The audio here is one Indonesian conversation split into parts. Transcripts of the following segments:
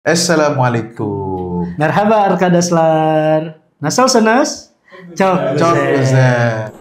Assalamualaikum. Merhaba arkadaşlar. Nasılsınız? Çok Çok güzel. güzel.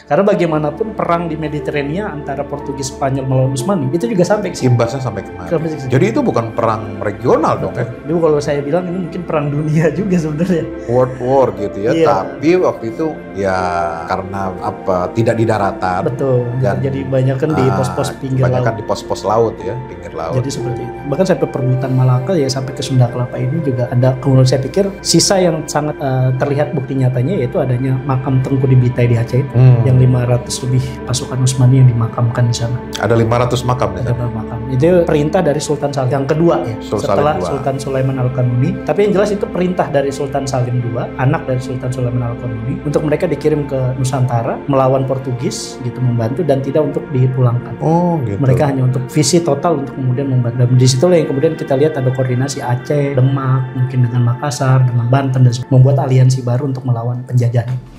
Karena bagaimanapun perang di Mediterania antara Portugis Spanyol melawan Utsmani itu juga sampai ke sini. Imbasnya sampai kemana? Sampai ke sini. Jadi itu bukan perang regional dong ya? Jadi kalau saya bilang ini mungkin perang dunia juga sebenarnya. World war gitu ya. Iya. Tapi waktu itu ya karena apa? Tidak di daratan. Betul. Dan- Jadi banyak kan di pos-pos pinggir Banyak laut. kan di pos-pos laut ya, pinggir laut. Jadi seperti itu. Bahkan sampai perbutan Malaka ya sampai ke Sunda Kelapa ini juga ada. Kemudian saya pikir sisa yang sangat terlihat bukti nyatanya yaitu adanya makam Tengku di Bitai di Aceh itu. Yang 500 lebih pasukan Utsmani yang dimakamkan di sana. Ada 500 makam di Ada sana. makam. Itu perintah dari Sultan Salim yang kedua ya. Sultan Setelah Salim II. Sultan Sulaiman Al-Qanuni. Tapi yang jelas itu perintah dari Sultan Salim II, anak dari Sultan Sulaiman Al-Qanuni, untuk mereka dikirim ke Nusantara melawan Portugis gitu, membantu dan tidak untuk dipulangkan. Oh gitu. Mereka hanya untuk visi total untuk kemudian membantu. Dan disitulah yang kemudian kita lihat ada koordinasi Aceh, Demak, mungkin dengan Makassar, dengan Banten, dan membuat aliansi baru untuk melawan penjajahan.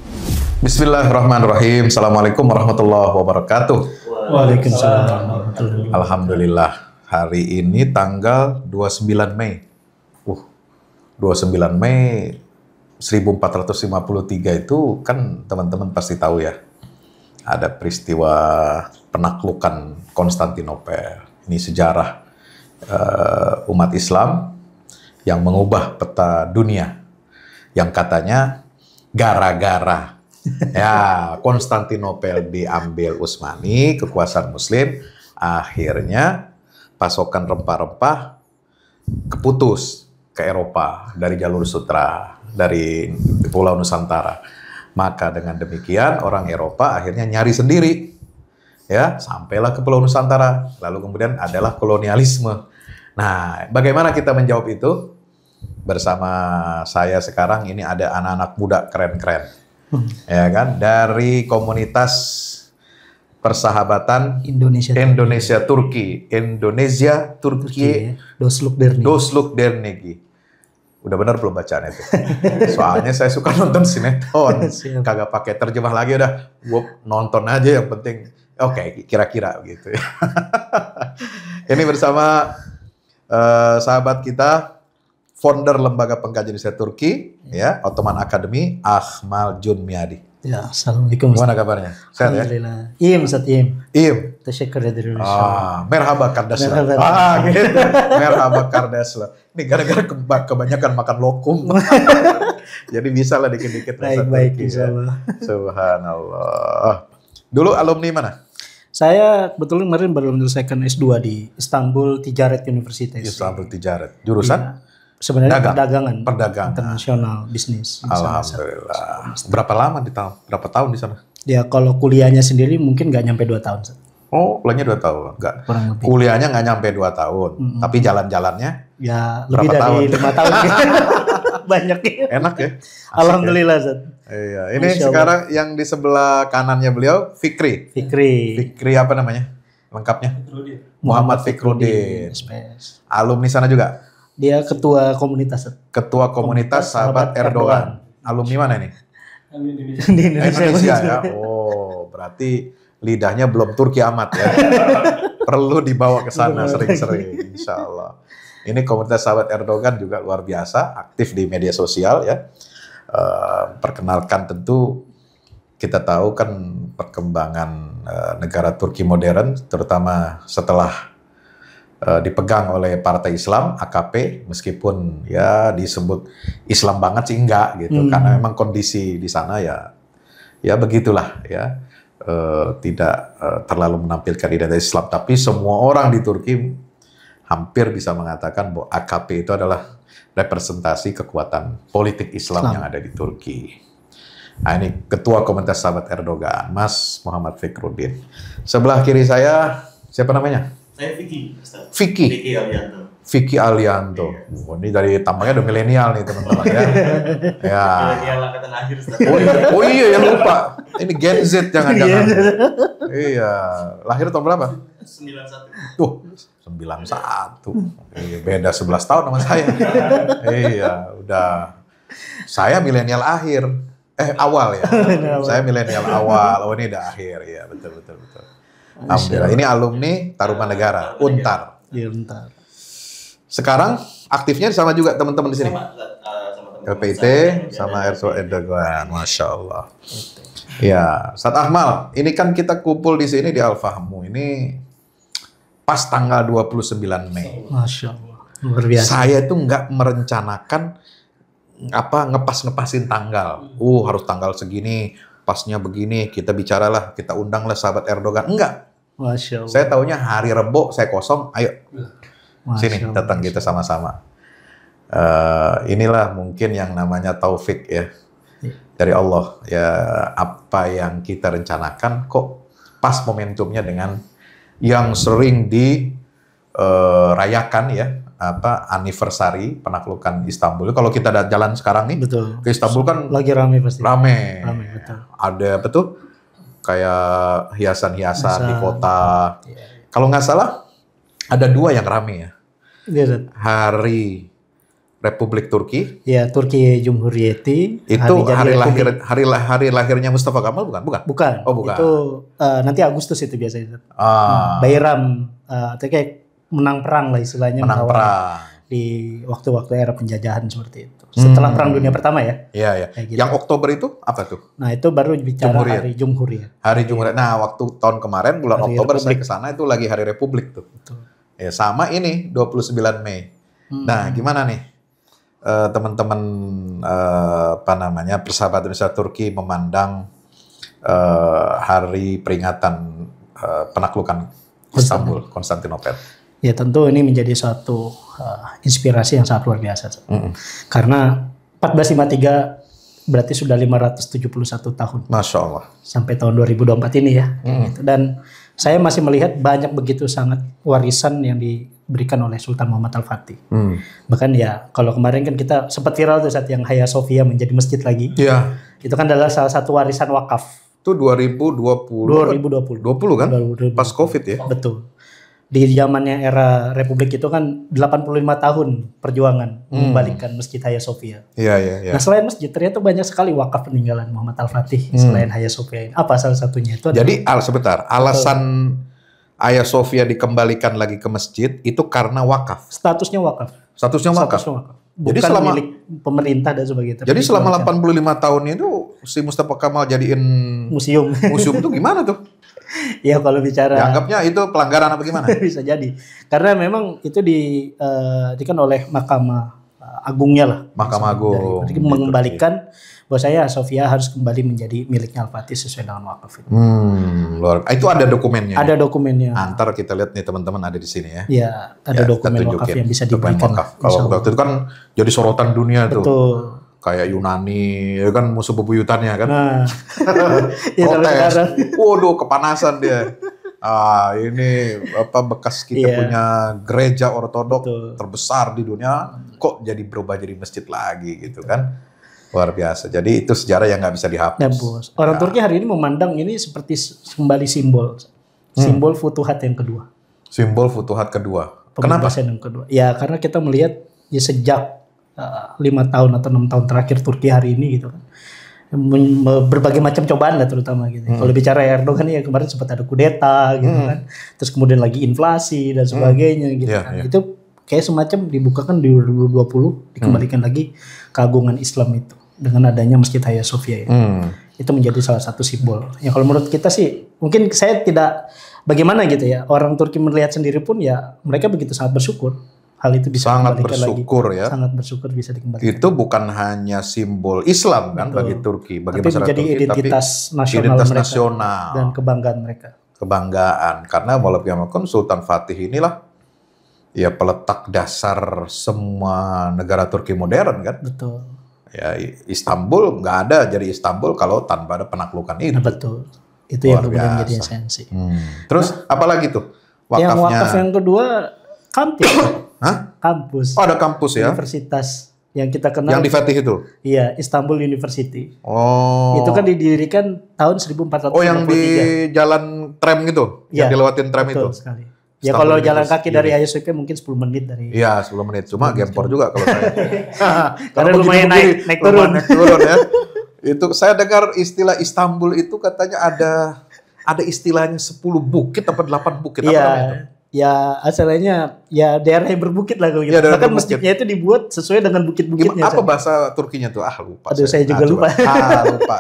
Bismillahirrahmanirrahim. Assalamualaikum warahmatullahi wabarakatuh. Waalaikumsalam. Alhamdulillah. Hari ini tanggal 29 Mei. 29 Mei 1453 itu kan teman-teman pasti tahu ya. Ada peristiwa penaklukan Konstantinopel. Ini sejarah umat Islam yang mengubah peta dunia. Yang katanya gara-gara ya Konstantinopel diambil Utsmani, kekuasaan Muslim, akhirnya pasokan rempah-rempah keputus ke Eropa dari jalur sutra, dari Pulau Nusantara. Maka dengan demikian orang Eropa akhirnya nyari sendiri, ya sampailah ke Pulau Nusantara. Lalu kemudian adalah kolonialisme. Nah, bagaimana kita menjawab itu? Bersama saya sekarang ini ada anak-anak muda keren-keren. Ya kan, dari komunitas persahabatan Indonesia Turki ya. Dosluk Derni. Dosluk Dernegi. Udah benar belum bacaan itu? Soalnya saya suka nonton sinetron, Siap. kagak pakai terjemah lagi, udah gua nonton aja yang penting. Oke, kira-kira gitu ya. Ini bersama sahabat kita, founder Lembaga Pengkajian Indonesia Turki, ya, Ottoman Academy, Akmal Junmiadi. Ya, assalamualaikum. Gimana kabarnya? Sehat ya? Alhamdulillah. Im, Ustaz Im. Im. Tesyukur ya dari Merhaba Kardasla. Merhaba. Gitu. Merhaba Kardasla. Ini gara-gara kebanyakan makan lokum. Jadi bisa lah dikit-dikit. bahasa Baik-baik, Turki, insya ya. Allah. Subhanallah. Dulu alumni mana? Saya kebetulan kemarin baru menyelesaikan S2 di Istanbul Ticaret University. Istanbul Tijarat. Jurusan? Iya. Sebenarnya Dagang. perdagangan. Perdagangan. Internasional bisnis. Alhamdulillah. Berapa lama berapa tahun di sana? Ya kalau kuliahnya sendiri mungkin nggak nyampe 2 tahun. Ustaz. Oh, kuliahnya 2 tahun. Enggak. Kurang lebih. Kuliahnya nggak nyampe 2 tahun. Tapi jalan-jalannya Ya Berapa lebih tahun? dari 5 tahun. Banyak ya. enak ya. Asik Alhamdulillah Ustaz. ya. Iya. Ini Masya Allah. sekarang yang di sebelah kanannya beliau Fikri. Fikri. Fikri apa namanya? Lengkapnya? Muhammad Fikruddin. SPS. Alumni sana juga. Dia ketua komunitas. Ustaz. Ketua komunitas sahabat Erdogan. Alumni mana ini? Di Indonesia ya. Oh, berarti lidahnya belum Turki amat ya. Perlu dibawa ke sana sering-sering, insya Allah. Ini komunitas sahabat Erdogan juga luar biasa, aktif di media sosial ya. Perkenalkan tentu kita tahu kan perkembangan negara Turki modern, terutama setelah dipegang oleh Partai Islam AKP, meskipun ya disebut Islam banget sih enggak gitu, karena memang kondisi di sana ya begitulah ya, tidak terlalu menampilkan identitas Islam, tapi semua orang di Turki hampir bisa mengatakan bahwa AKP itu adalah representasi kekuatan politik Islam yang ada di Turki. Nah, ini Ketua Komunitas Sahabat Erdogan, Mas Muhammad Fikruddin. Sebelah kiri saya, siapa namanya? Saya Vicky, Ustaz. Vicky. Vicky Alianto. Vicky Alianto. Oh, ini dari tampangnya udah milenial nih teman-teman ya. Ya. Milenial angkatan akhir, Ustaz. Oh iya, yang lupa. Ini Gen Z jangan-jangan. Iya. Lahir tahun berapa? 91. Tuh, 91. Iya, beda 11 tahun sama saya. Iya, udah. Saya milenial akhir. Awal ya. Saya milenial awal. Oh, ini udah akhir. Iya, betul. Alhamdulillah. Ini alumni Tarumanegara, Untar. Iya, Untar. Sekarang aktifnya sama juga teman-teman di sini. Sama teman-teman LPIT sama Erdogan. Masya Allah. Ya, Ustaz Akmal, ini kan kita kumpul di sini di Al-Fahmu. Ini pas tanggal 29 Mei. Masya Allah. Luar biasa. Saya itu nggak merencanakan ngepas-ngepasin tanggal. Harus tanggal segini, pasnya begini, kita bicaralah, kita undanglah sahabat Erdogan. Enggak. Masya Allah. Saya taunya hari Rebo, saya kosong, ayo. Masya Sini, Allah. datang kita sama-sama. Inilah mungkin yang namanya taufik ya. Dari Allah. Ya, apa yang kita rencanakan kok pas momentumnya dengan yang sering dirayakan ya. Anniversary penaklukan Istanbul. Kalau kita jalan sekarang nih Betul. ke Istanbul kan Lagi rame pasti. rame, betul. ada apa tuh kayak hiasan-hiasan di kota. Iya. Kalau nggak salah ada 2 yang rame ya. Iya, Hari Republik Turki ya, Turki Cumhuriyeti. itu jadi Republik. hari lahirnya Mustafa Kemal bukan? Bukan. Oh, bukan. Itu nanti Agustus itu biasanya. Ah, Bayram, itu kayak menang perang lah istilahnya. menang melawan perang. di waktu-waktu era penjajahan seperti itu. Setelah Perang Dunia Pertama ya. Iya. Kayak gitu. Yang Oktober itu apa tuh? Nah itu baru bicara Jumhuriyet. Hari Jumhuriyet. Hari Jumhuriyet. Nah, waktu tahun kemarin bulan Hari Oktober saya Republik. ke sana itu lagi Hari Republik tuh. Betul. Ya, sama ini 29 Mei. Nah, gimana nih teman-teman persahabatan Indonesia Turki memandang hari peringatan penaklukan Istanbul, Konstantinopel. Ya tentu ini menjadi suatu inspirasi yang sangat luar biasa. Karena 1453 berarti sudah 571 tahun. Masya Allah. Sampai tahun 2024 ini ya. Gitu. Dan saya masih melihat banyak begitu sangat warisan yang diberikan oleh Sultan Muhammad Al-Fatih. Bahkan ya kalau kemarin kan kita sempat viral tuh saat yang Hagia Sophia menjadi masjid lagi. Iya. Itu kan adalah salah satu warisan wakaf. Itu 2020. 2020. 20 kan? 2020. Pas Covid ya. Betul. Di zamannya era Republik itu kan 85 tahun perjuangan mengembalikan Masjid Hagia Sophia. Iya. Nah selain masjid ternyata banyak sekali wakaf peninggalan Muhammad Al-Fatih selain Hagia Sophia ini. Apa salah satunya itu? Jadi sebentar, alasan Hagia Sophia dikembalikan lagi ke masjid itu karena wakaf. Statusnya wakaf. Statusnya wakaf. Statusnya wakaf. Jadi Bukan selama- milik pemerintah dan sebagainya. Jadi selama 85 tahun itu si Mustafa Kemal jadiin museum. museum tuh gimana tuh? Ya kalau bicara Dianggapnya itu pelanggaran apa gimana? bisa jadi. Karena memang itu kan oleh Mahkamah Agungnya lah. Mahkamah Agung. Jadi mengembalikan bahwa saya Sofia harus kembali menjadi miliknya Al-Fatih sesuai dengan wakaf itu. Itu ada dokumennya. Ada dokumennya. Antar kita lihat nih teman-teman ada di sini ya. Ya, ada Ya, kita dokumen wakaf tunjukin. yang bisa Dokumen diberikan. wakaf. Kalau waktu itu kan jadi sorotan dunia tuh. Betul. Kayak Yunani, ya kan musuh bebuyutannya kan. Nah, ya sampai Protes. sekarang. Waduh, kepanasan dia. Ini bekas kita Iya. punya gereja ortodok Betul. terbesar di dunia, kok jadi berubah jadi masjid lagi gitu kan. Luar biasa. Jadi itu sejarah yang nggak bisa dihapus. Nah, bos. Orang Turki hari ini memandang ini seperti kembali simbol. Simbol Futuhat yang kedua. Simbol Futuhat kedua. Kenapa? Pembebasan yang kedua. Ya, karena kita melihat ya sejak 5 tahun atau 6 tahun terakhir Turki hari ini gitu kan. Berbagai macam cobaan lah terutama gitu. Kalau bicara Erdogan ya kemarin sempat ada kudeta gitu kan. Terus kemudian lagi inflasi dan sebagainya gitu Iya, kan. iya. Itu kayak semacam dibukakan di 2020 dikembalikan lagi keagungan Islam itu dengan adanya Masjid Hagia Sophia itu. Itu menjadi salah satu simbol. Ya kalau menurut kita sih mungkin saya tidak bagaimana gitu ya. Orang Turki melihat sendiri pun ya mereka begitu sangat bersyukur hal itu bisa Sangat dikembalikan bersyukur lagi. ya. Sangat bersyukur bisa dikembalikan. Itu bukan hanya simbol Islam kan bagi Turki, bagi Tapi masyarakat menjadi Turki, identitas tapi nasional identitas mereka nasional, dan kebanggaan mereka. kebanggaan. Karena walaupun Sultan Fatih inilah ya peletak dasar semua negara Turki modern kan. Betul. Ya, Istanbul nggak ada jadi Istanbul kalau tanpa ada penaklukan itu. Betul. Itu yang Luar kemudian biasa. jadi esensi. Terus apa lagi tuh? Yang Wakafnya. wakaf yang kedua kampus. Hah? Kampus. Oh, ada kampus ya? Universitas yang kita kenal. Yang di Fatih itu? Iya, Istanbul University. Oh. Itu kan didirikan tahun 1453. Oh, yang di jalan tram gitu? Iya, Yang dilewatin tram betul itu? sekali. Ya Istanbul kalau jalan University. kaki dari Hagia Sophia mungkin 10 menit dari. Iya, 10 menit. Cuma gempor juga kalau saya. Karena Kalau lumayan begini-begini, naik turun. lumayan naik turun ya. Itu saya dengar istilah Istanbul itu katanya ada istilahnya 10 bukit apa 8 bukit apa namanya itu? Iya. Ya asalnya ya daerah yang berbukit lah kalau gitu. Iya, daerah Bahkan berbukit. masjidnya itu dibuat sesuai dengan bukit-bukitnya. Apa Cak. bahasa Turkinya tuh? Lupa. Aduh, saya juga lupa. Lupa.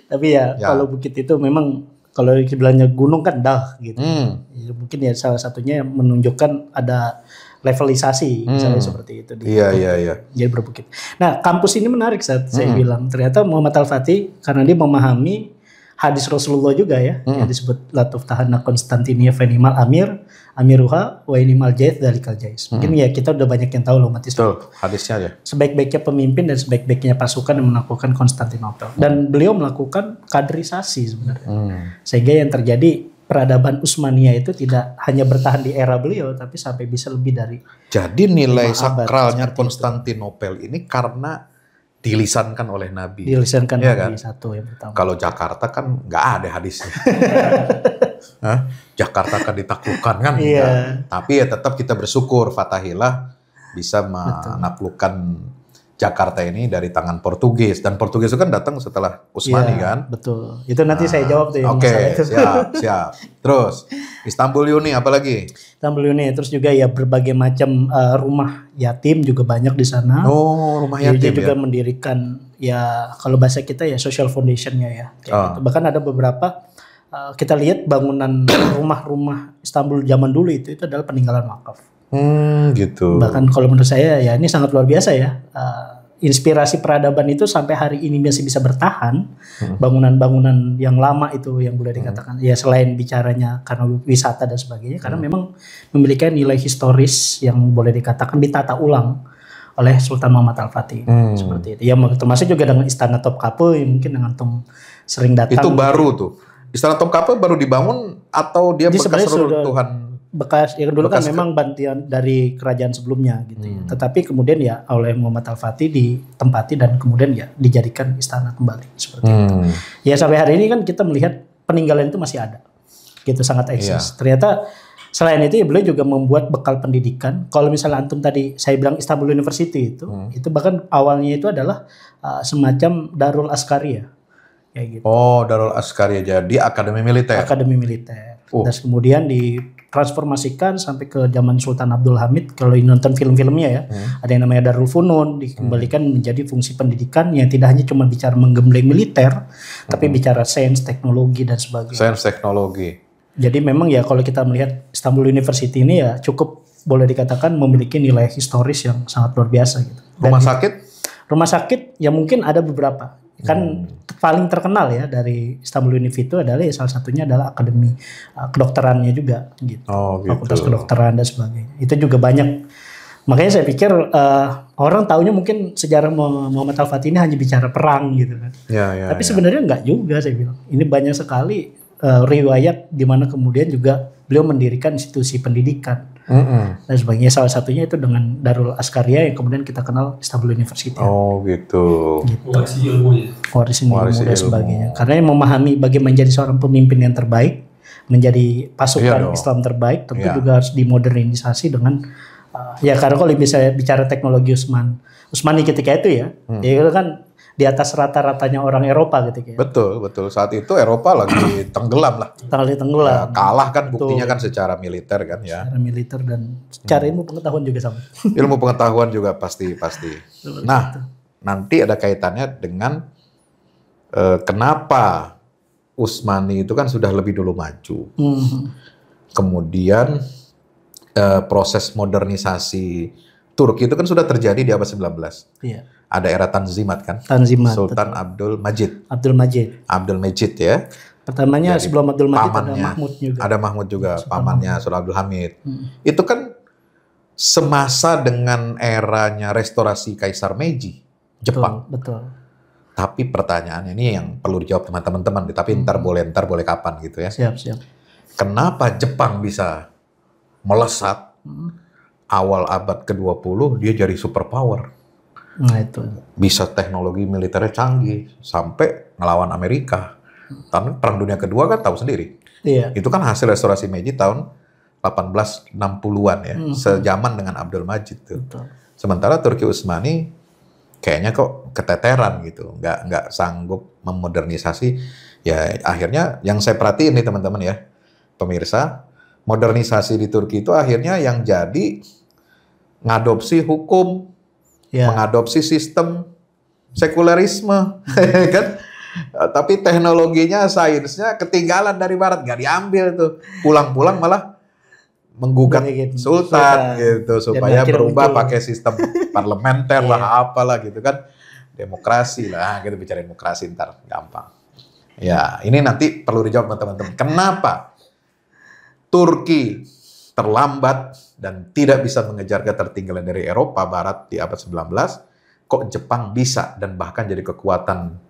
Tapi ya, Ya. kalau bukit itu memang kalau dibilangnya gunung kan dah gitu. Hmm. Ya, mungkin ya salah satunya yang menunjukkan ada levelisasi misalnya seperti itu. Iya. Jadi berbukit. Nah, kampus ini menarik saat saya bilang. Ternyata Muhammad Al-Fatih karena dia memahami hadis Rasulullah juga ya, yang disebut la tuftahana Konstantinia fa nimal amiruha wa nimal jais dalikal jais. Mungkin ya kita udah banyak yang tahu loh umat Islam. Betul, hadisnya ya. Sebaik-baiknya pemimpin dan sebaik-baiknya pasukan yang menaklukkan Konstantinopel. Dan beliau melakukan kaderisasi sebenarnya. Sehingga yang terjadi peradaban Utsmaniyah itu tidak hanya bertahan di era beliau, tapi sampai bisa lebih dari. Jadi nilai 5 abad sakralnya seperti Konstantinopel ini karena dilisankan oleh Nabi. Dilisankan Iya Nabi kan? satu yang pertama. Kalau Jakarta kan nggak ada hadisnya. Hah? Jakarta kan ditaklukkan kan? Iya. Enggak. Tapi ya tetap kita bersyukur Fatahillah bisa menaklukkan Jakarta ini dari tangan Portugis. Dan Portugis itu kan datang setelah Utsmani Iya, kan? betul. Itu nanti saya jawab tuh yang Oke, masalah itu. siap. Terus Istanbul Uni apalagi? Istanbul Uni, terus juga ya berbagai macam rumah yatim juga banyak di sana. Oh, rumah Dia yatim juga ya. mendirikan ya kalau bahasa kita ya social foundationnya ya. Kayak gitu. Bahkan ada beberapa kita lihat bangunan rumah-rumah Istanbul zaman dulu itu adalah peninggalan wakaf. Gitu. Bahkan kalau menurut saya ya ini sangat luar biasa ya. Inspirasi peradaban itu sampai hari ini masih bisa bertahan. Bangunan-bangunan yang lama itu yang boleh dikatakan ya selain bicaranya karena wisata dan sebagainya, karena memang memiliki nilai historis yang boleh dikatakan ditata ulang oleh Sultan Muhammad Al-Fatih seperti itu. Ya termasuk juga dengan Istana Topkapi yang mungkin dengan Tom sering datang. Itu baru tuh. Istana Topkapi baru dibangun atau dia Di bekas sebenarnya sudah runtuhan? bekas ya dulu kan Bekas memang bantian dari kerajaan sebelumnya gitu ya. Tetapi kemudian ya oleh Muhammad Al-Fatih ditempati dan kemudian ya dijadikan istana kembali seperti itu. Ya sampai hari ini kan kita melihat peninggalan itu masih ada. Gitu sangat eksis. Ternyata selain itu ya beliau juga membuat bekal pendidikan. Kalau misalnya antum tadi saya bilang Istanbul University itu bahkan awalnya itu adalah semacam Darul Askaria kayak gitu. Oh, Darul Askaria jadi akademi militer. Akademi militer. Dan kemudian ditransformasikan sampai ke zaman Sultan Abdul Hamid. Kalau ini nonton film-filmnya ya, ada yang namanya Darul Funun, dikembalikan menjadi fungsi pendidikan yang tidak hanya cuma bicara menggembleng militer, tapi bicara sains, teknologi dan sebagainya. Sains teknologi. Jadi memang ya kalau kita melihat Istanbul University ini ya cukup boleh dikatakan memiliki nilai historis yang sangat luar biasa gitu. Rumah sakit? Rumah sakit ya mungkin ada beberapa. Kan paling terkenal ya dari Istanbul University itu adalah ya salah satunya adalah akademi kedokterannya juga gitu. Oh, gitu. Fakultas kedokteran dan sebagainya. Itu juga banyak. Makanya saya pikir orang taunya mungkin sejarah Muhammad Al-Fatih ini hanya bicara perang gitu kan. Tapi sebenarnya enggak juga saya bilang. Ini banyak sekali riwayat di mana kemudian juga beliau mendirikan institusi pendidikan. Dan sebagainya, salah satunya itu dengan Darul Askaria yang kemudian kita kenal Istanbul University. Oh gitu. Warisi ilmunya. Warisin ilmu dan sebagainya. Karena yang memahami bagaimana menjadi seorang pemimpin yang terbaik, menjadi pasukan Islam terbaik, tentu juga harus dimodernisasi dengan ya karena kalau bisa bicara teknologi Utsmani ketika itu ya, ya itu kan di atas rata-ratanya orang Eropa gitu ya. Betul. Saat itu Eropa lagi tenggelam lah. Tenggelam. Kalah kan buktinya kan secara militer kan ya. Secara militer dan secara ilmu pengetahuan juga sama. Ilmu pengetahuan juga pasti. Nah, nanti ada kaitannya dengan kenapa Utsmani itu kan sudah lebih dulu maju. Kemudian proses modernisasi Turki itu kan sudah terjadi di abad 19. Iya. Ada era Tanzimat kan? Tanzimat. Sultan Abdul Majid. Abdul Majid Ya. Pertamanya Jadi, sebelum Abdul Majid ada pamannya, Mahmud juga. Ada Mahmud juga, pamannya Sultan Abdul Hamid. Itu kan semasa dengan eranya restorasi Kaisar Meiji. Jepang. Betul. Tapi pertanyaannya ini yang perlu dijawab teman-teman, tapi ntar boleh kapan gitu ya. Siap. Kenapa Jepang bisa melesat awal abad ke-20 dia jadi superpower? Nah itu. Bisa teknologi militernya canggih sampai ngelawan Amerika. Karena Perang Dunia Kedua kan tahu sendiri. Iya. Itu kan hasil restorasi Meiji tahun 1860-an ya. Sejaman dengan Abdul Majid tuh. Betul. Sementara Turki Utsmani kayaknya kok keteteran gitu, nggak sanggup memodernisasi. Ya akhirnya yang saya perhatiin nih teman-teman ya, pemirsa, modernisasi di Turki itu akhirnya yang jadi ngadopsi hukum, mengadopsi sistem sekulerisme, kan? Tapi teknologinya, sainsnya ketinggalan dari Barat, nggak diambil tuh. Pulang-pulang malah menggugat sultan gitu supaya berubah pakai sistem parlementer lah, apalah gitu kan, demokrasi lah, kita bicara demokrasi ntar gampang. Ya ini nanti perlu dijawab teman-teman. Kenapa Turki terlambat dan tidak bisa mengejar ketertinggalan dari Eropa Barat di abad 19? Kok Jepang bisa dan bahkan jadi kekuatan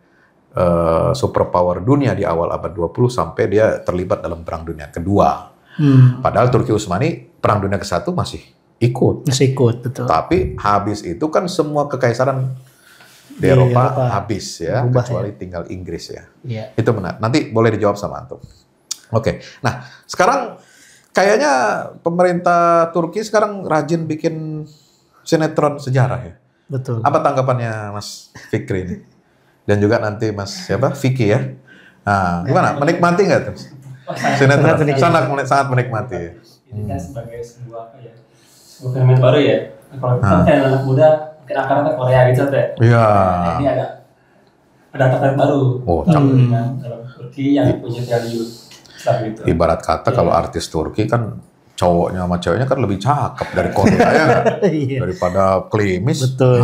superpower dunia di awal abad 20 sampai dia terlibat dalam Perang Dunia Kedua? Padahal Turki Utsmani Perang Dunia ke-1 masih ikut. Betul. Tapi habis itu kan semua kekaisaran di Eropa habis ya, berubah, kecuali tinggal Inggris ya. Itu benar. Nanti boleh dijawab sama antum. Oke. Nah, sekarang kayaknya pemerintah Turki sekarang rajin bikin sinetron sejarah ya. Betul. Apa tanggapannya Mas Fikri ini? Dan juga nanti Mas Vicky ya. Nah, gimana? Menikmati nggak tuh? Sinetron sangat menikmati. Ini kan sebagai sebuah fenomena baru ya. Kalau kita kan anak muda mungkin akarnya Korea gitu teh. Iya. Nah, ini ada tataran baru. Oh, kalau Turki yang punya value seperti itu. Ibarat kata kalau artis Turki kan cowoknya sama ceweknya kan lebih cakep dari Korea ya nggak? Daripada klimis. Betul.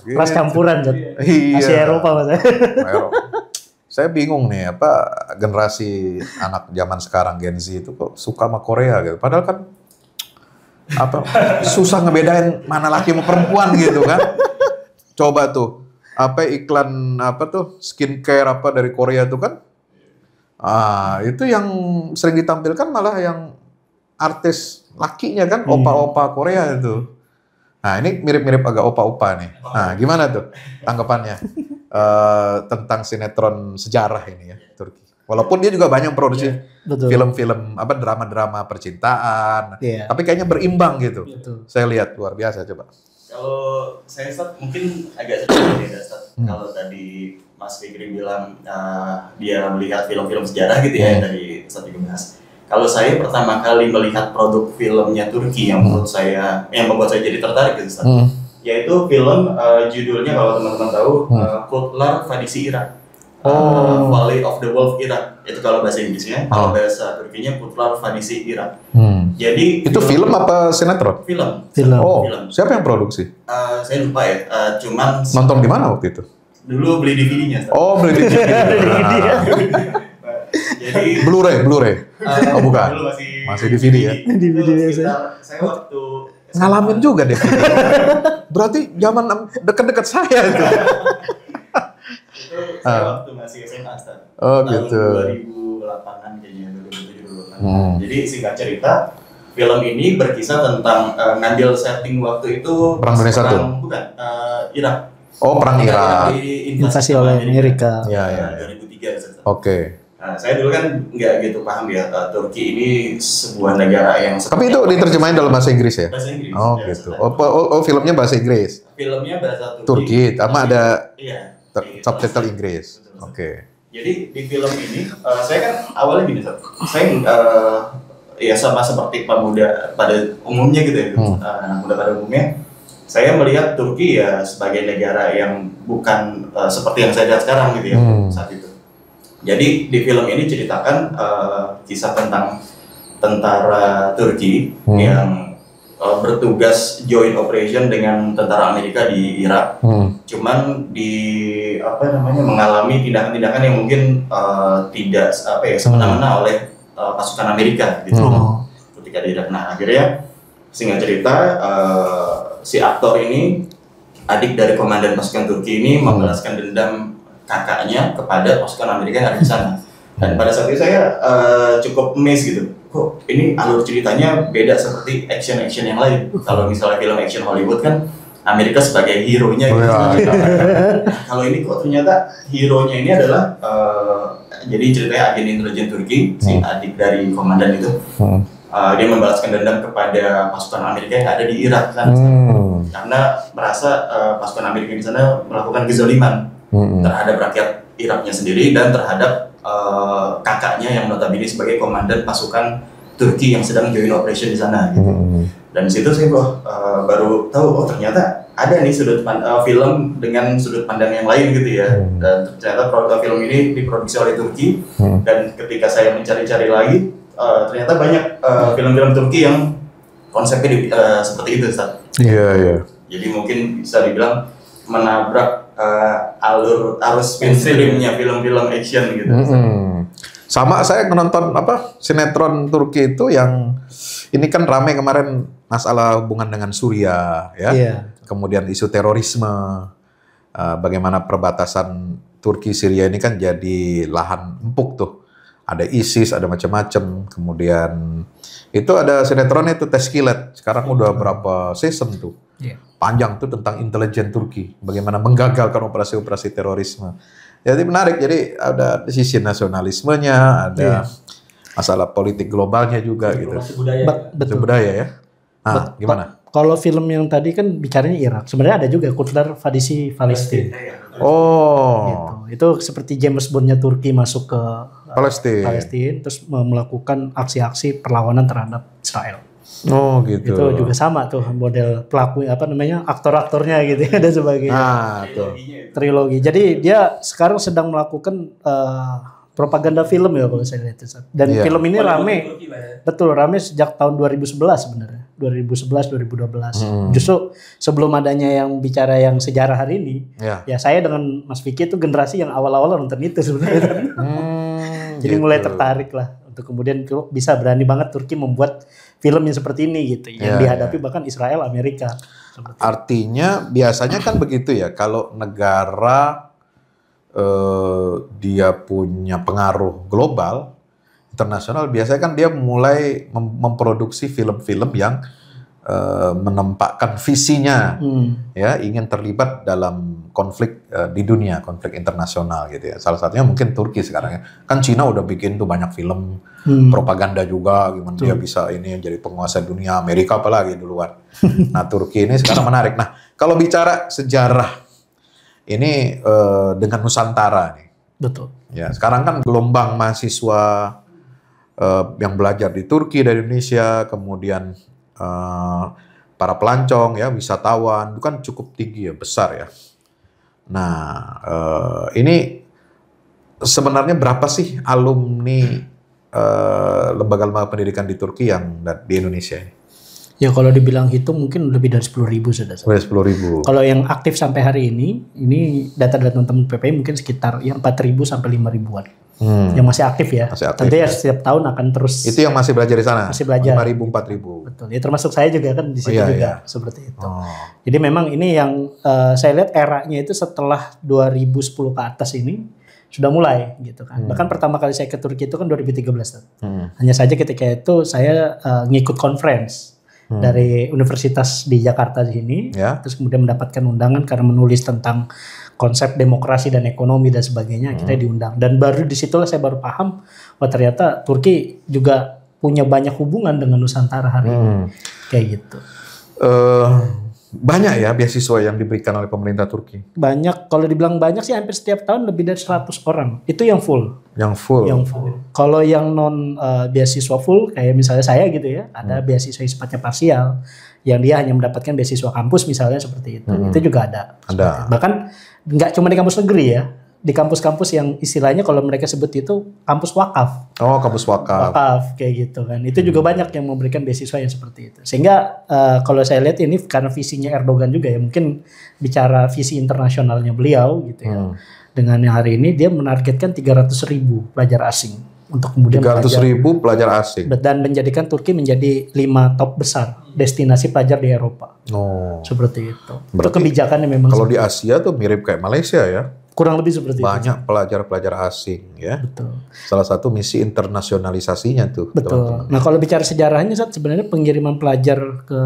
Gitu. Ras campuran kan. Asia Eropa mas. Saya bingung nih generasi anak zaman sekarang Gen Z itu kok suka sama Korea gitu. Padahal kan susah ngebedain mana laki sama perempuan gitu kan. Coba tuh iklan skincare dari Korea tuh kan. Itu yang sering ditampilkan malah yang artis lakinya kan, opa-opa Korea itu. Nah ini mirip-mirip agak opa-opa nih. Nah gimana tuh tanggapannya tentang sinetron sejarah ini ya Turki? Walaupun dia juga banyak produksi film-film drama-drama percintaan, tapi kayaknya berimbang gitu. Saya lihat luar biasa. Coba. Kalau saya mungkin agak sedikit beda. Kalau tadi Mas Fikri bilang dia melihat film-film sejarah gitu ya dari Ustaz bahas. Kalau saya pertama kali melihat produk filmnya Turki yang menurut saya, yang membuat saya jadi tertarik gitu Ustaz, yaitu film judulnya kalau teman-teman tahu Kurtlar Vadisi Irak, Valley of the Wolf Irak. Itu kalau bahasa Inggrisnya, kalau bahasa Turkinya Kurtlar Vadisi Irak. Jadi itu film apa sinetron? Film. Film. Siapa yang produksi? Saya lupa ya. Cuman nonton di mana waktu itu? Dulu beli DVD-nya. Beli DVD. Jadi Blu-ray. Bukan. Masih DVD ya. Saya waktu ngalamin juga deh. Berarti zaman dekat-dekat saya itu. Itu saya waktu masih SMA gitu. Tahun 2008-an kayaknya, 2007. Jadi singkat cerita, film ini berkisah tentang ngambil setting waktu itu Perang Dunia I. Bukan, Irak. Perang Irak. Invasi oleh Amerika. Iya. 2003. Oke. Nah, saya dulu kan nggak gitu paham ya, Turki ini sebuah negara yang... Tapi itu diterjemahin dalam bahasa Inggris ya? Bahasa Inggris. Gitu. Filmnya bahasa Inggris? Filmnya bahasa Turki, sama ada subtitle Inggris. Oke. Jadi di film ini, saya kan awalnya gini, saya ya sama seperti pemuda pada umumnya gitu ya, anak muda pada umumnya, saya melihat Turki ya sebagai negara yang bukan seperti yang saya lihat sekarang gitu ya saat itu. Jadi di film ini ceritakan kisah tentang tentara Turki yang bertugas joint operation dengan tentara Amerika di Irak. Cuman mengalami tindakan-tindakan yang mungkin tidak semena-mena oleh pasukan Amerika gitu. Ketika di Irak. Nah, akhirnya singkat cerita si aktor ini adik dari komandan pasukan Turki ini membalaskan dendam kakaknya kepada pasukan Amerika yang ada di sana. Dan pada saat itu saya cukup amazed gitu. Kok ini alur ceritanya beda seperti action yang lain. Kalau misalnya film action Hollywood kan Amerika sebagai hero-nya gitu. Kalau ini kok ternyata hero-nya ini adalah jadi ceritanya agen intelijen Turki, si adik dari komandan itu. Dia membalaskan dendam kepada pasukan Amerika yang ada di Irak sana. Karena merasa pasukan Amerika di sana melakukan kezaliman terhadap rakyat Iraknya sendiri dan terhadap kakaknya yang notabene sebagai komandan pasukan Turki yang sedang joint operation di sana gitu. Dan di situ saya baru tahu ternyata ada nih film dengan sudut pandang yang lain gitu ya. Dan ternyata film ini diproduksi oleh Turki dan ketika saya mencari-cari lagi ternyata banyak film-film Turki yang konsepnya seperti itu, Ustaz. Iya. Jadi mungkin bisa dibilang menabrak arus mainstreamnya film-film action gitu. Sama saya menonton sinetron Turki itu yang ini kan ramai kemarin masalah hubungan dengan Suriah ya. Kemudian isu terorisme, bagaimana perbatasan Turki Syria ini kan jadi lahan empuk tuh. Ada ISIS, ada macam-macam. Kemudian itu ada sinetron itu Teskilet. Sekarang udah berapa season tuh. Panjang tuh tentang intelijen Turki. Bagaimana menggagalkan operasi-operasi terorisme. Jadi menarik. Jadi ada sisi nasionalismenya, ada masalah politik globalnya juga gitu. Betul. Budaya ya. Nah, gimana? Kalau film yang tadi kan bicaranya Irak. Sebenarnya ada juga Kurtlar Vadisi Palestina. Gitu. Itu seperti James Bond-nya Turki masuk ke Palestina, terus melakukan aksi-aksi perlawanan terhadap Israel. Oh gitu. Itu juga sama tuh model pelaku aktor-aktornya gitu ya dan sebagainya. Nah, tuh. Trilogi. Jadi dia sekarang sedang melakukan propaganda film ya kalau saya lihat. Dan film ini rame. Betul, rame sejak tahun 2011 sebenarnya. 2011 2012. Justru sebelum adanya yang bicara yang sejarah hari ini, ya saya dengan Mas Vicky itu generasi yang awal-awal nonton itu sebenarnya. Jadi mulai tertarik lah untuk kemudian bisa berani banget Turki membuat film yang seperti ini gitu, yang dihadapi bahkan Israel, Amerika. Artinya biasanya kan begitu ya, kalau negara dia punya pengaruh global, internasional, biasanya kan dia mulai memproduksi film-film yang menempatkan visinya, ya ingin terlibat dalam konflik di dunia, konflik internasional gitu ya. Salah satunya mungkin Turki sekarang ya. Kan Cina udah bikin tuh banyak film propaganda juga, gimana dia bisa ini jadi penguasa dunia, Amerika apalagi duluan. Nah Turki ini sekarang menarik. Nah kalau bicara sejarah ini dengan Nusantara nih. Betul. Ya sekarang kan gelombang mahasiswa yang belajar di Turki dari Indonesia, kemudian para pelancong ya, wisatawan itu kan cukup tinggi ya, besar ya. Nah, ini sebenarnya berapa sih alumni lembaga-lembaga pendidikan di Turki yang di Indonesia ini? Ya kalau dibilang hitung mungkin lebih dari 10.000 sudah. Lebih 10.000. Kalau yang aktif sampai hari ini data-data teman-teman PPI mungkin sekitar yang 4.000 sampai 5.000-an. Yang masih aktif ya. Tentu ya setiap tahun akan terus. Itu yang masih belajar di sana? Masih belajar. 5.000, 4.000. Betul. Ya termasuk saya juga kan di situ juga seperti itu. Jadi memang ini yang saya lihat eranya itu setelah 2010 ke atas ini sudah mulai gitu kan. Bahkan pertama kali saya ke Turki itu kan 2013. Hanya saja ketika itu saya ngikut conference dari universitas di Jakarta di sini, terus kemudian mendapatkan undangan karena menulis tentang konsep demokrasi dan ekonomi dan sebagainya, kita diundang. Dan baru disitulah saya baru paham, ternyata Turki juga punya banyak hubungan dengan Nusantara hari ini, kayak gitu. Banyak ya beasiswa yang diberikan oleh pemerintah Turki? Banyak, kalau dibilang banyak sih hampir setiap tahun lebih dari 100 orang. Itu yang full. Yang full? Yang full. Kalau yang non beasiswa full, kayak misalnya saya gitu ya, ada beasiswa yang sifatnya parsial, yang dia hanya mendapatkan beasiswa kampus misalnya seperti itu. Itu juga ada. Bahkan nggak cuma di kampus negeri ya, di kampus-kampus yang istilahnya kalau mereka sebut itu kampus wakaf. Oh, kampus wakaf. Wakaf kayak gitu kan. Itu juga banyak yang memberikan beasiswa yang seperti itu. Sehingga kalau saya lihat ini karena visinya Erdogan juga ya, mungkin bicara visi internasionalnya beliau gitu ya. Dengan yang hari ini dia menargetkan 300.000 pelajar asing untuk kemudian 300.000 pelajar asing. dan menjadikan Turki menjadi 5 top besar destinasi pelajar di Eropa. Oh. Seperti itu. Itu Berarti kebijakannya memang kalau di Asia tuh mirip kayak Malaysia ya. kurang lebih seperti itu. Banyak pelajar-pelajar asing ya. Betul. Salah satu misi internasionalisasinya tuh. Betul. teman-teman. Nah kalau bicara sejarahnya Sat, sebenarnya pengiriman pelajar ke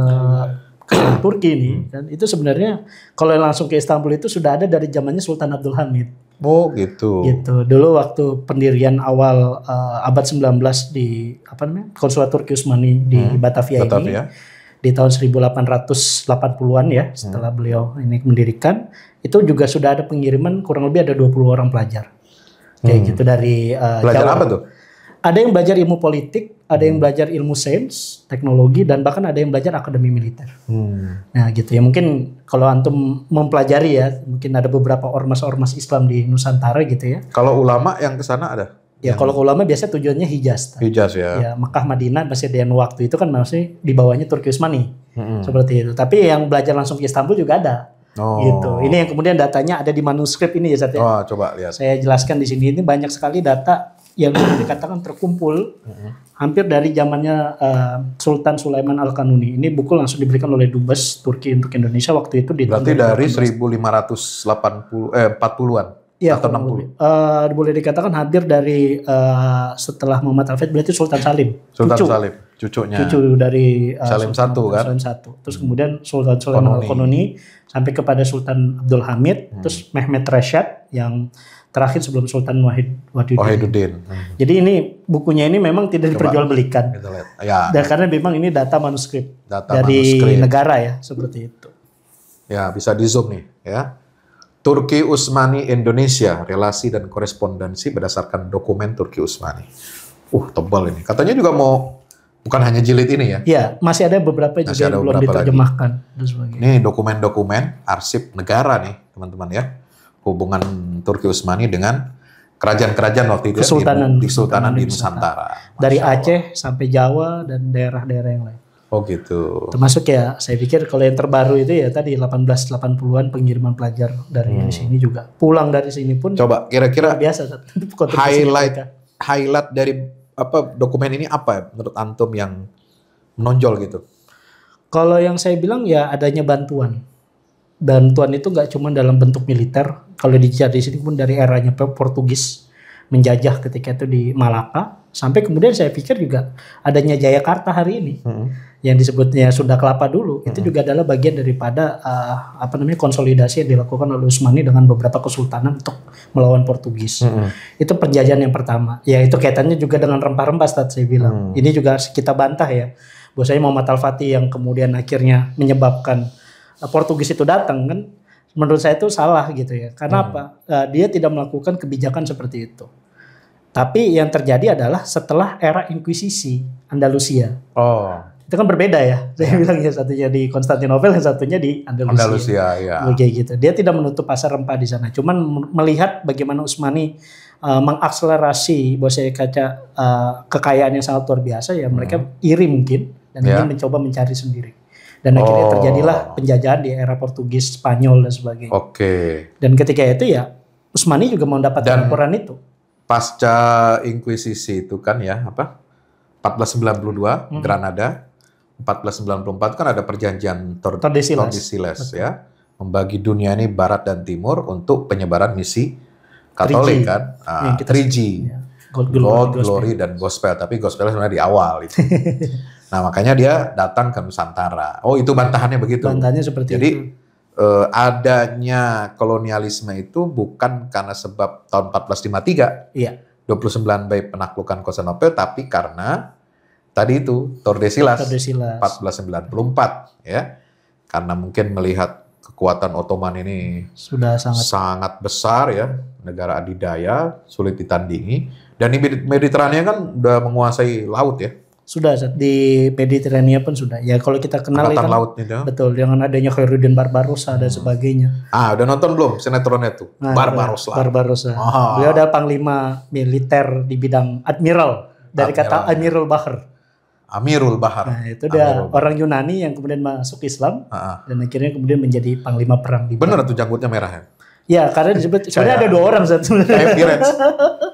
Turki ini kan itu sebenarnya kalau yang langsung ke Istanbul itu sudah ada dari zamannya Sultan Abdul Hamid. Oh gitu. Gitu. Dulu waktu pendirian awal abad 19 di Konsulat Turki Utsmani di Batavia ini di tahun 1880-an ya setelah beliau ini mendirikan itu juga sudah ada pengiriman kurang lebih ada 20 orang pelajar. Kayak gitu dari Belajar Jawa. apa tuh? Ada yang belajar ilmu politik, ada yang belajar ilmu sains, teknologi, dan bahkan ada yang belajar akademi militer. Nah gitu ya, mungkin kalau antum mempelajari ya, mungkin ada beberapa ormas-ormas Islam di Nusantara gitu ya. Kalau ulama yang ke sana ada? Ya kalau ulama biasanya tujuannya Hijaz. Hijaz ya. Ya Mekah, Madinah, masih ada yang waktu itu kan masih di bawahnya Turki Utsmani. Seperti itu. Tapi yang belajar langsung ke Istanbul juga ada. Gitu. Ini yang kemudian datanya ada di manuskrip ini ya Zat ya. Oh, coba lihat. Saya jelaskan di sini, ini banyak sekali data yang dikatakan terkumpul hampir dari zamannya Sultan Sulaiman Al-Kanuni. Ini buku langsung diberikan oleh Dubes Turki untuk Indonesia waktu itu di Berarti tahun dari 18. 40-an Ya, atau 60. Boleh dikatakan hadir dari setelah Muhammad Al-Fatih berarti Sultan Salim. Sultan cucu, Salim, cucunya. Cucu dari Salim Sultan, I kan? Salim I. Terus kemudian Sultan Sulaiman Al-Kanuni sampai kepada Sultan Abdul Hamid, terus Mehmet Rashad yang terakhir sebelum Sultan Wahiduddin. Jadi ini bukunya ini memang tidak diperjualbelikan. Kita lihat. Ya. Dan karena memang ini data manuskrip Data dari manuskrip. negara ya, seperti itu. Ya, bisa di zoom nih ya. Turki Utsmani Indonesia, relasi dan korespondensi berdasarkan dokumen Turki Utsmani. Tebal ini. Katanya juga mau bukan hanya jilid ini ya. Ya, masih ada beberapa juga yang belum diterjemahkan dan sebagainya. Ini dokumen-dokumen arsip negara nih, teman-teman ya. Hubungan Turki Utsmani dengan kerajaan-kerajaan waktu itu Kesultanan di Sultanan di Nusantara. Dari Aceh sampai Jawa dan daerah-daerah yang lain. Oh gitu. Termasuk ya, saya pikir kalau yang terbaru itu ya tadi 1880-an pengiriman pelajar dari sini juga. Pulang dari sini pun Coba kira-kira biasa highlight dari dokumen ini apa ya, menurut antum yang menonjol gitu? Kalau yang saya bilang ya adanya bantuan. Bantuan itu nggak cuma dalam bentuk militer. Kalau dilihat di sini pun dari eranya Portugis menjajah ketika itu di Malaka. Sampai kemudian saya pikir juga adanya Jayakarta hari ini. Yang disebutnya Sunda Kelapa dulu. Itu juga adalah bagian daripada konsolidasi yang dilakukan oleh Utsmani dengan beberapa kesultanan untuk melawan Portugis. Itu penjajahan yang pertama. Ya itu kaitannya juga dengan rempah-rempah saya bilang. Ini juga kita bantah ya. Bahwasanya Muhammad Al-Fatih yang kemudian akhirnya menyebabkan Portugis itu datang kan, menurut saya itu salah gitu ya. Karena apa? Dia tidak melakukan kebijakan seperti itu. Tapi yang terjadi adalah setelah era Inkuisisi Andalusia. Itu kan berbeda ya. Saya bilang ya satunya di Konstantinopel, yang satunya di Andalusia. Ya. Kayak gitu. Dia tidak menutup pasar rempah di sana. Cuman melihat bagaimana Utsmani mengakselerasi bahwa kekayaan yang sangat luar biasa ya, mereka iri mungkin dan ingin mencoba mencari sendiri. Dan akhirnya terjadilah penjajahan di era Portugis, Spanyol dan sebagainya. Dan ketika itu ya Utsmani juga mau mendapatkan laporan itu. Pasca Inkuisisi itu kan ya 1492 Granada, 1494 kan ada perjanjian Tordesillas ya, membagi dunia ini barat dan timur untuk penyebaran misi Katolik kan, 3G, God, Glory dan Gospel. Tapi Gospel sebenarnya di awal itu. Nah makanya dia datang ke Nusantara. Itu bantahannya begitu. Bantahannya seperti Jadi, itu. Adanya kolonialisme itu bukan karena sebab tahun 1453. Iya. 29 baik penaklukan Konstantinopel, tapi karena tadi itu Tordesillas 1494 ya. Karena mungkin melihat kekuatan Ottoman ini sudah sangat besar ya, negara adidaya, sulit ditandingi, dan di Mediterania kan udah menguasai laut ya. Sudah di Mediterania pun sudah. Ya kalau kita kenal Angkatan kan laut itu. Betul, dengan adanya Khairuddin Barbarossa dan sebagainya. Udah nonton belum sinetronnya tuh? Barbarossa. Beliau adalah panglima militer di bidang admiral dari kata Amirul Bahar. Amirul Bahar. Nah, itu dia orang Yunani yang kemudian masuk Islam dan akhirnya kemudian menjadi panglima perang di Bener tuh janggutnya merah ya? Ya, karena disebut sebenarnya ada 2 orang sebenarnya.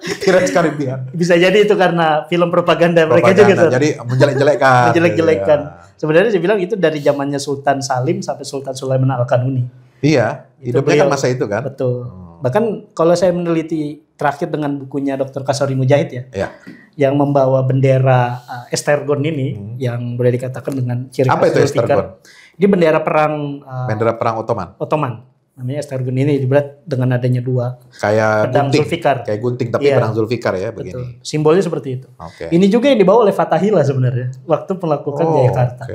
Pirates Caribbean. Bisa jadi itu karena film propaganda mereka juga. Jadi menjelek-jelekan. Menjelek-jelekan. Iya. Sebenarnya saya bilang itu dari zamannya Sultan Salim sampai Sultan Sulaiman Al-Kanuni. Iya, hidupnya kan masa itu kan. Betul. Bahkan kalau saya meneliti terakhir dengan bukunya Dr. Kasori Mujahid ya, yang membawa bendera Estergon ini, yang boleh dikatakan dengan ciri khas. Apa itu Estergon? Ini bendera perang Ottoman. Namanya Estergon ini dibuat dengan adanya dua pedang Zulfikar. Kayak gunting tapi pedang Zulfikar ya begini. Betul. Simbolnya seperti itu. Ini juga yang dibawa oleh Fatahillah sebenarnya waktu melakukan Jayakarta.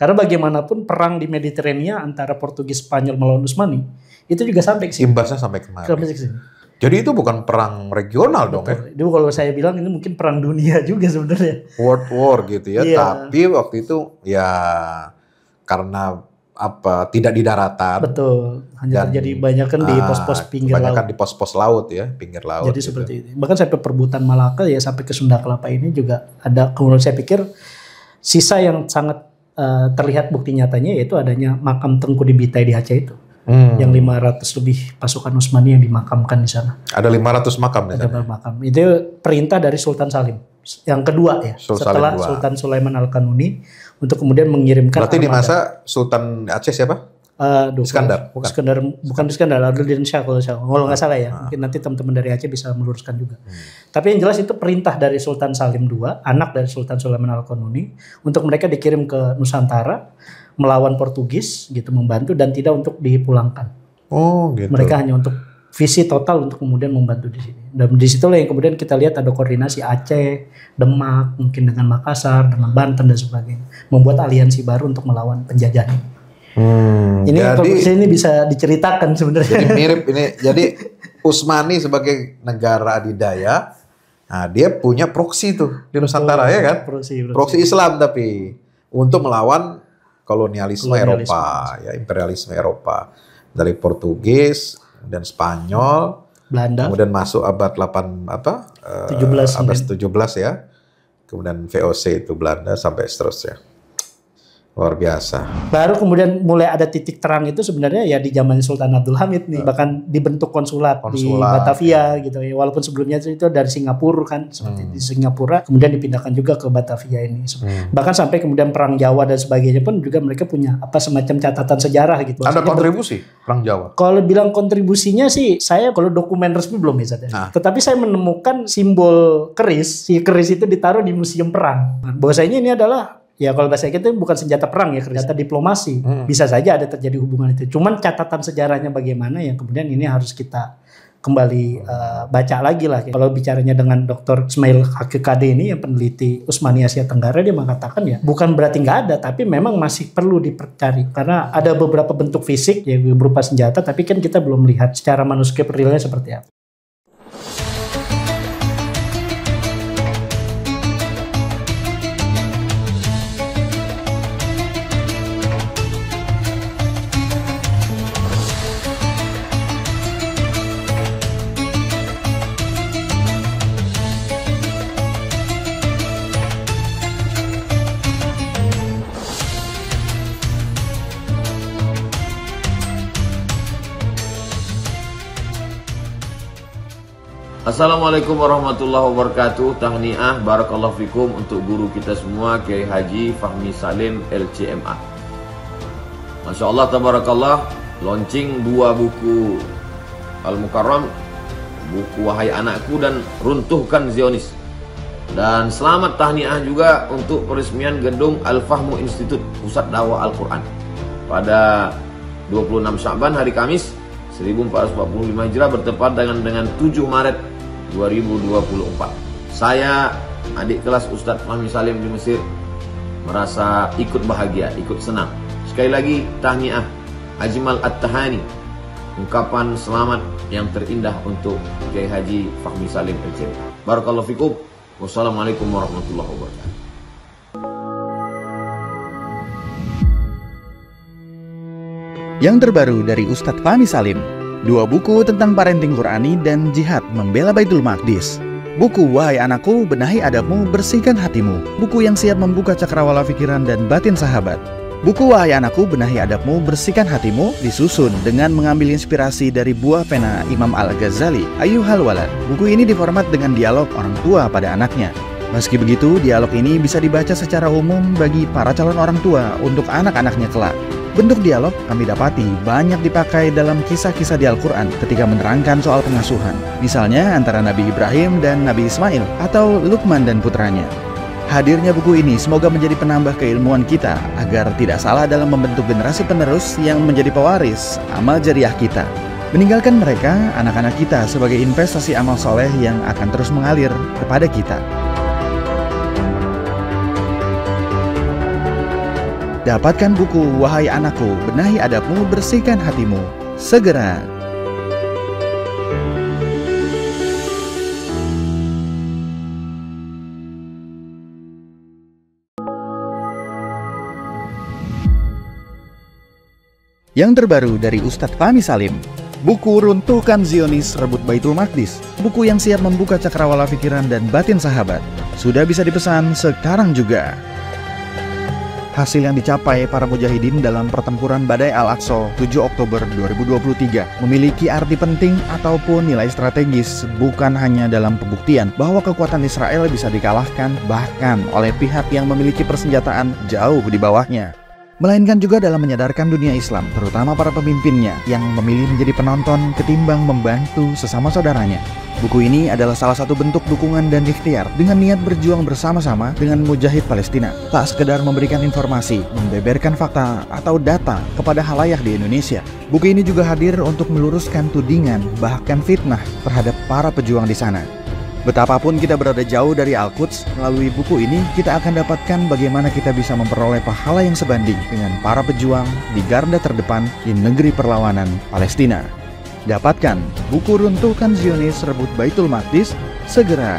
Karena bagaimanapun perang di Mediterania antara Portugis Spanyol melawan Utsmani itu juga sampai ke sini. Imbasnya sampai kemana? Jadi itu bukan perang regional dong ya? Itu kalau saya bilang ini mungkin perang dunia juga sebenarnya. World war gitu ya. Tapi waktu itu ya karena tidak di daratan. Betul. Hanya terjadi banyak kan di pos-pos pinggir laut. Banyak di pos-pos laut ya, pinggir laut. Jadi gitu. Seperti itu. Bahkan sampai perbutan Malaka ya sampai ke Sunda Kelapa ini juga ada. Kemudian saya pikir sisa yang sangat terlihat bukti nyatanya yaitu adanya makam Tengku Dibitai di Aceh itu. Yang 500 lebih pasukan Utsmani yang dimakamkan di sana. Ada 500 makam di sana. Ada makam. Itu perintah dari Sultan Salim. Yang kedua ya, setelah Sultan Sulaiman Al-Kanuni untuk kemudian mengirimkan. Berarti di masa Sultan Aceh siapa? Iskandar. Bukan Iskandar, Adluddin Shah kalau nggak salah ya. Mungkin nanti teman-teman dari Aceh bisa meluruskan juga. Tapi yang jelas itu perintah dari Sultan Salim II, anak dari Sultan Sulaiman Al-Kanuni, untuk mereka dikirim ke Nusantara melawan Portugis gitu, membantu dan tidak untuk dipulangkan. Oh gitu. Mereka hanya untuk visi total untuk kemudian membantu di sini. Dan di situlah yang kemudian kita lihat ada koordinasi Aceh, Demak, mungkin dengan Makassar, dengan Banten dan sebagainya, membuat aliansi baru untuk melawan penjajah ini. Ini bisa diceritakan sebenarnya. Jadi mirip ini. Jadi Utsmani sebagai negara adidaya, nah dia punya proksi tuh di Nusantara ya kan? Proksi Islam tapi untuk melawan kolonialisme Eropa, ya imperialisme Eropa dari Portugis dan Spanyol, Belanda, kemudian masuk abad 17 ya, kemudian VOC itu Belanda sampai seterusnya. Luar biasa. Baru kemudian mulai ada titik terang itu sebenarnya ya di zaman Sultan Abdul Hamid nih, bahkan dibentuk konsulat di Batavia gitu ya. Walaupun sebelumnya itu dari Singapura kan, seperti di Singapura, kemudian dipindahkan juga ke Batavia ini. Bahkan sampai kemudian perang Jawa dan sebagainya pun juga mereka punya semacam catatan sejarah gitu. Ada kontribusi perang Jawa? Kalau bilang kontribusinya sih, saya kalau dokumen resmi belum bisa. Tetapi saya menemukan simbol keris. Si keris itu ditaruh di museum perang. Bahwasanya ini adalah ya kalau bahasa kita bukan senjata perang ya, senjata diplomasi. Bisa saja ada terjadi hubungan itu. Cuman catatan sejarahnya bagaimana yang kemudian ini harus kita kembali baca lagi lah. Kalau bicaranya dengan Dr. Ismail Haqiqade ini yang peneliti Utsmani Asia Tenggara, dia mengatakan ya bukan berarti nggak ada, tapi memang masih perlu dipercari karena ada beberapa bentuk fisik ya berupa senjata, tapi kan kita belum melihat secara manuskrip realnya seperti apa. Assalamualaikum warahmatullahi wabarakatuh. Tahniah barakallahu fikum untuk guru kita semua Kiai Haji Fahmi Salim LCMA. Masya Allah tabarakallah, launching 2 buku Al-Mukarram, buku Wahai Anakku dan Runtuhkan Zionis. Dan selamat tahniah juga untuk peresmian gedung Al-Fahmu Institute Pusat Dakwah Al-Quran pada 26 Sya'ban hari Kamis 1445 Hijrah bertepatan dengan 7 Maret 2024. Saya adik kelas Ustadz Fahmi Salim di Mesir merasa ikut bahagia, ikut senang. Sekali lagi tahniah, Ajmal At-Tahani, ungkapan selamat yang terindah untuk Kiai Haji Fahmi Salim LCMA. Barakallahu fikum. Wassalamualaikum warahmatullahi wabarakatuh. Yang terbaru dari Ustadz Fahmi Salim, 2 buku tentang parenting Qurani dan jihad membela Baitul Maqdis. Buku Wahai Anakku, Benahi Adabmu, Bersihkan Hatimu, buku yang siap membuka cakrawala pikiran dan batin sahabat. Buku Wahai Anakku Benahi Adabmu Bersihkan Hatimu disusun dengan mengambil inspirasi dari buah pena Imam Al-Ghazali, Ayyuhal Walad. Buku ini diformat dengan dialog orang tua pada anaknya. Meski begitu, dialog ini bisa dibaca secara umum bagi para calon orang tua untuk anak-anaknya kelak. Bentuk dialog kami dapati banyak dipakai dalam kisah-kisah di Al-Quran ketika menerangkan soal pengasuhan. Misalnya antara Nabi Ibrahim dan Nabi Ismail atau Luqman dan putranya. Hadirnya buku ini semoga menjadi penambah keilmuan kita agar tidak salah dalam membentuk generasi penerus yang menjadi pewaris amal jariah kita. Meninggalkan mereka, anak-anak kita sebagai investasi amal soleh yang akan terus mengalir kepada kita. Dapatkan buku Wahai Anakku Benahi Adabmu Bersihkan Hatimu segera. Yang terbaru dari Ustadz Fahmi Salim, buku Runtuhkan Zionis Rebut Baitul Maqdis, buku yang siap membuka cakrawala pikiran dan batin sahabat, sudah bisa dipesan sekarang juga. Hasil yang dicapai para mujahidin dalam pertempuran Badai Al-Aqsa 7 Oktober 2023 memiliki arti penting ataupun nilai strategis, bukan hanya dalam pembuktian bahwa kekuatan Israel bisa dikalahkan bahkan oleh pihak yang memiliki persenjataan jauh di bawahnya, melainkan juga dalam menyadarkan dunia Islam, terutama para pemimpinnya yang memilih menjadi penonton ketimbang membantu sesama saudaranya. Buku ini adalah salah satu bentuk dukungan dan ikhtiar dengan niat berjuang bersama-sama dengan mujahid Palestina. Tak sekedar memberikan informasi, membeberkan fakta atau data kepada khalayak di Indonesia. Buku ini juga hadir untuk meluruskan tudingan bahkan fitnah terhadap para pejuang di sana. Betapapun kita berada jauh dari Al-Quds, melalui buku ini kita akan dapatkan bagaimana kita bisa memperoleh pahala yang sebanding dengan para pejuang di garda terdepan di negeri perlawanan Palestina. Dapatkan buku Runtuhkan Zionis Rebut Baitul Maqdis segera.